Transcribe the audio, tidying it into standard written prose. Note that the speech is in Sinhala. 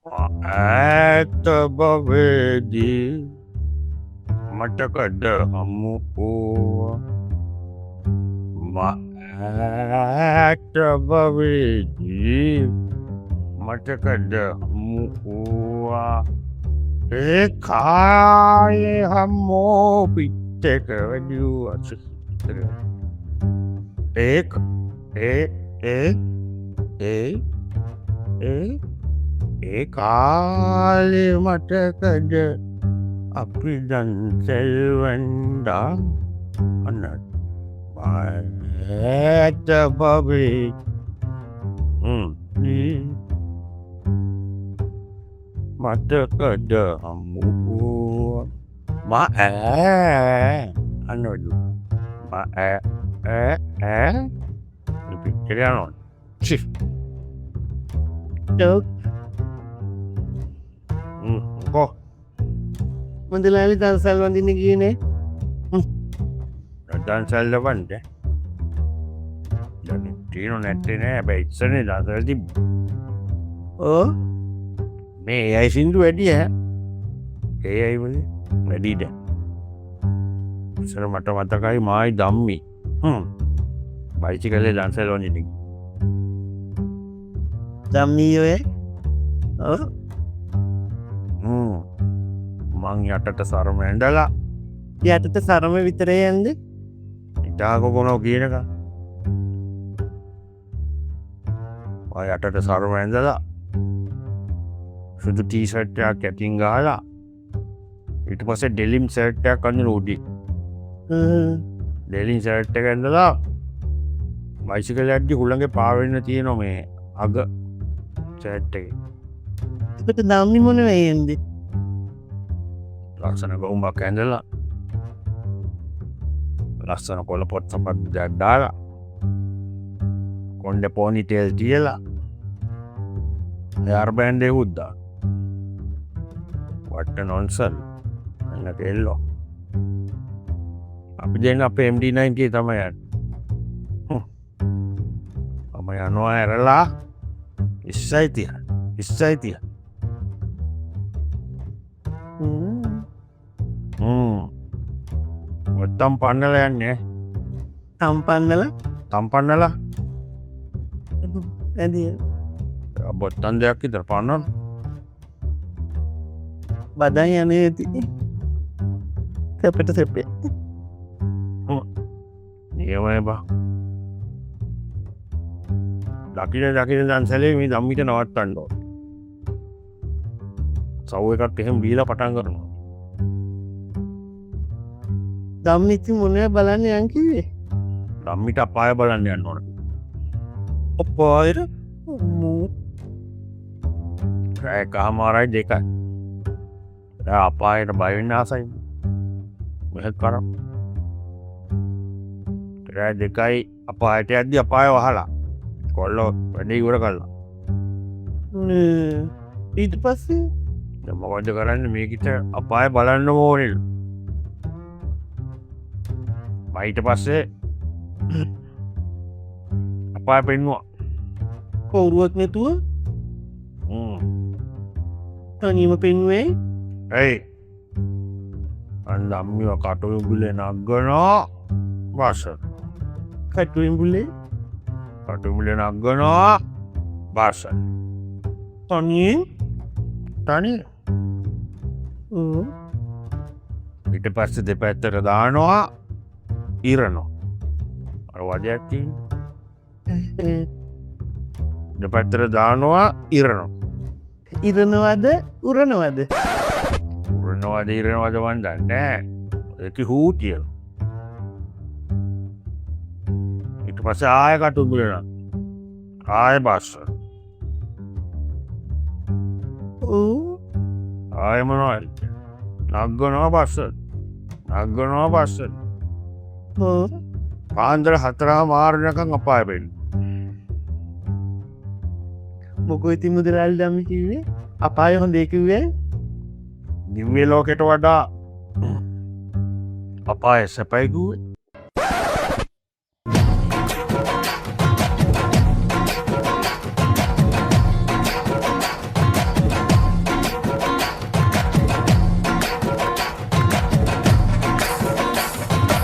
ඈත බවේදී මටකඩ හමු වූවා ම ඈත බවේදී මටකඩ හමු වූවා ඒ කායේ හම්මෝ පිට්ටක වැඩියූ අසුතර ඒක ඒ කාලෙ මටකඩ අපි දන්සෙල්වන්ඩා අනත් ඇත බවේ මටකඩ හම්මුුව ම අනොඩු පික්කරයනොන් කෝ මුදලාලි දන්සල් වඳින්න කියනේ දන්සල්ල වන්ට ටීනු නැත්තේ නෑ බැ ඉත්සනේ දසල් තිබ ඕ මේ ඒයි සිින්දු වැඩිය ඒ අයිවල වැඩීට ඉසර මට මතකයි මයි දම්මි බයිසි කලේ දන්සල් වනිට දම්මීෝය මං යටට සරම ඇඩලා යටට සරම විතරය ඇන්ද ඉතාකොකොනෝ කියනක යටට සරම ඇඳලා සුදු ටීසට්ටයක් ඇතින් ගාලා ඉට පස ඩෙලිම් සැට්ටයක් කන්න රෝඩි ඩෙලින් සැට්ට ඇඳලා බයිසිකල ඇඩ්ඩි හුළඟ පාවෙන්න තියෙන මේ අග සැට්ටක එකට දම්නි මොන වයන්ද ලක්සන ගොුම්බක් ඇඳලා ලස්සන කොල පොත් සපත් දැඩ්ඩාලා කොන්ඩ පෝනි තෙල් තියලා යාර්බෑන්ඩේ උද්දා වට්ට නොන්සල් එන්න කෙල්ලෝ අපි දෙන්න අප MD9 තමයන් අම යනවා ඇරලා ඉස්සයිතිය ඔත්තම් පන්නල යන්නේ තම්පන්නල තම්පන්නලා ඇදිය බොත්තන් දෙයක් ඉතර පන්නන බදයි යන ඇති සැපට සැපේ නියමය බා දකින දන්සැලේ මේ දම්මිට නවත්තන්නෝ සව් එකත් එහෙම බීල පටන් කරනවා දම්නිති මොනය බලන්න යංකිවේ දම්මිට අපාය බලන්න යන්න ඕන ඔප්පායට කහමාරයි දෙකයි අපායට බයවෙන්න ආසයි මෙහත් කර රෑ දෙකයි අපායට ඇද්දි අපාය වහලා කොල්ලෝ වැඩේ ඉවර කල්ලා ඊට පස්සේ මොකද කරන්න මේකිට අපාය බලන්න ඕනෙල් මයිට පස්සේ අපාය පෙන්වා කවුරුවක් නැතුව තනීම පෙන්වේ ඇයි අන්න අම්මිව කටුයුගුලේ නක්ගනවා වස කටුවෙන් බුලේ කටුමුලේ නක්ගනවා බස තනියෙන් තනි ඉට පස්ස දෙපැත්තර දානවා ඉරනෝ අර වජඇත්ති දෙපැත්තර දානවා ඉරනෝ ඉරනවද උරනවද උරනවාද ඉරනවද වන්දන්න ඇති හූ කියල ඉට පස ආය කටුගලන ආය බස්ස ආයමනොල් නක්ගනවා බස්ස නක්ගනවා බස්ස පාන්දර හතරා මාරණකං අපායපෙන් මොකො ඉති මුදරල් දම්මි කිවේ අපාය හොඳ දෙකිවේ දිව්වේ ලෝකෙට වඩා අපාය සැපයිකුවේ